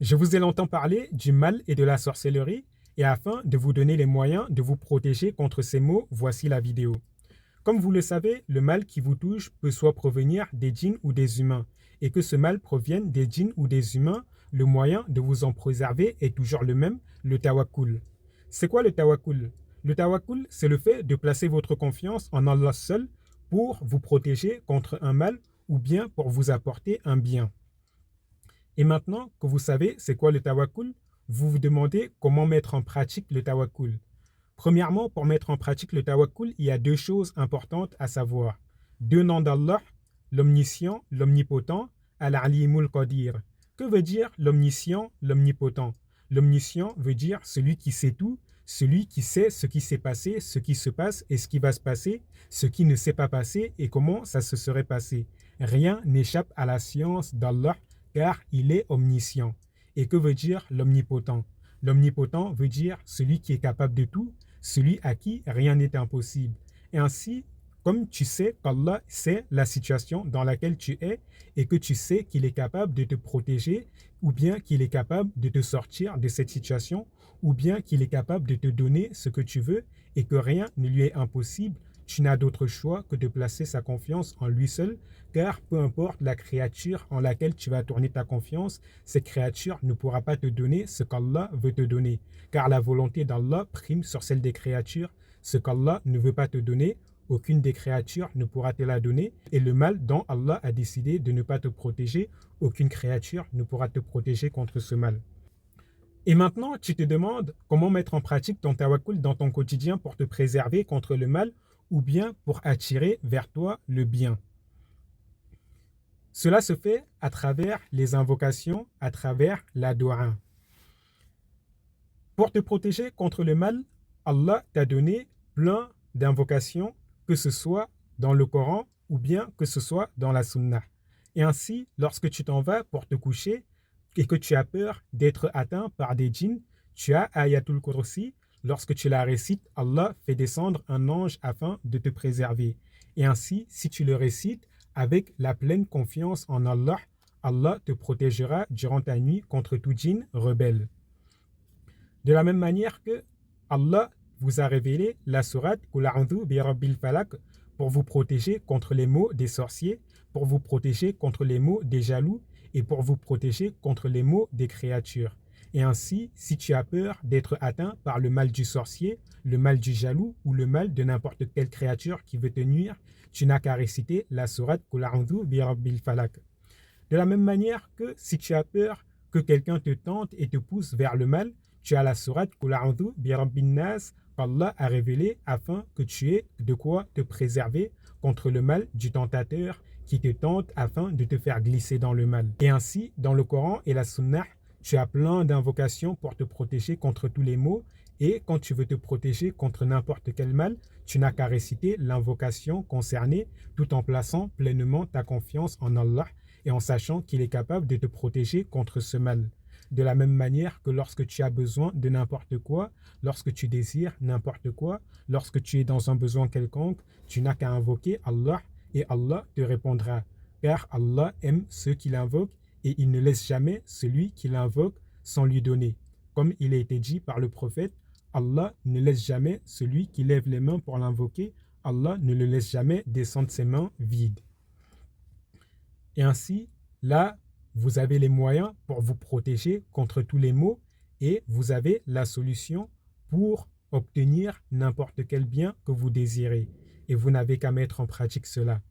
Je vous ai longtemps parlé du mal et de la sorcellerie, et afin de vous donner les moyens de vous protéger contre ces maux, voici la vidéo. Comme vous le savez, le mal qui vous touche peut soit provenir des djinns ou des humains, et que ce mal provienne des djinns ou des humains, le moyen de vous en préserver est toujours le même, le tawakkul. C'est quoi le tawakkul? Le tawakkul, c'est le fait de placer votre confiance en Allah seul pour vous protéger contre un mal ou bien pour vous apporter un bien. Et maintenant que vous savez c'est quoi le tawakkul, vous vous demandez comment mettre en pratique le tawakkul. Premièrement, pour mettre en pratique le tawakkul, il y a deux choses importantes à savoir. Deux noms d'Allah, l'omniscient, l'omnipotent, Al-Alimul Qadir. Que veut dire l'omniscient, l'omnipotent? L'omniscient veut dire celui qui sait tout, celui qui sait ce qui s'est passé, ce qui se passe et ce qui va se passer, ce qui ne s'est pas passé et comment ça se serait passé. Rien n'échappe à la science d'Allah car il est omniscient. Et que veut dire l'omnipotent? L'omnipotent veut dire celui qui est capable de tout, celui à qui rien n'est impossible. Et ainsi, comme tu sais qu'Allah sait la situation dans laquelle tu es et que tu sais qu'il est capable de te protéger ou bien qu'il est capable de te sortir de cette situation ou bien qu'il est capable de te donner ce que tu veux et que rien ne lui est impossible, tu n'as d'autre choix que de placer sa confiance en lui seul, car peu importe la créature en laquelle tu vas tourner ta confiance, cette créature ne pourra pas te donner ce qu'Allah veut te donner, car la volonté d'Allah prime sur celle des créatures. Ce qu'Allah ne veut pas te donner, aucune des créatures ne pourra te la donner, et le mal dont Allah a décidé de ne pas te protéger, aucune créature ne pourra te protéger contre ce mal. Et maintenant, tu te demandes comment mettre en pratique ton tawakkul dans ton quotidien pour te préserver contre le mal ou bien pour attirer vers toi le bien. Cela se fait à travers les invocations, à travers la doua. Pour te protéger contre le mal, Allah t'a donné plein d'invocations, que ce soit dans le Coran ou bien que ce soit dans la Sunna. Et ainsi, lorsque tu t'en vas pour te coucher et que tu as peur d'être atteint par des djinns, tu as Ayatul Kursi. Lorsque tu la récites, Allah fait descendre un ange afin de te préserver. Et ainsi, si tu le récites avec la pleine confiance en Allah, Allah te protégera durant ta nuit contre tout djinn rebelle. De la même manière que Allah vous a révélé la sourate Qul a'udhu bi rabbil falaq pour vous protéger contre les maux des sorciers, pour vous protéger contre les maux des jaloux et pour vous protéger contre les maux des créatures. Et ainsi, si tu as peur d'être atteint par le mal du sorcier, le mal du jaloux ou le mal de n'importe quelle créature qui veut te nuire, tu n'as qu'à réciter la sourate Qul a'udhu bi rabbil falaq. De la même manière que si tu as peur que quelqu'un te tente et te pousse vers le mal, tu as la sourate Qul a'udhu bi rabbin nas qu'Allah a révélée afin que tu aies de quoi te préserver contre le mal du tentateur qui te tente afin de te faire glisser dans le mal. Et ainsi, dans le Coran et la Sunnah, tu as plein d'invocations pour te protéger contre tous les maux. Et quand tu veux te protéger contre n'importe quel mal, tu n'as qu'à réciter l'invocation concernée tout en plaçant pleinement ta confiance en Allah et en sachant qu'il est capable de te protéger contre ce mal. De la même manière que lorsque tu as besoin de n'importe quoi, lorsque tu désires n'importe quoi, lorsque tu es dans un besoin quelconque, tu n'as qu'à invoquer Allah et Allah te répondra. Car Allah aime ceux qui l'invoquent et il ne laisse jamais celui qui l'invoque sans lui donner. Comme il a été dit par le prophète, Allah ne laisse jamais celui qui lève les mains pour l'invoquer, Allah ne le laisse jamais descendre ses mains vides. Et ainsi, là, vous avez les moyens pour vous protéger contre tous les maux et vous avez la solution pour obtenir n'importe quel bien que vous désirez. Et vous n'avez qu'à mettre en pratique cela.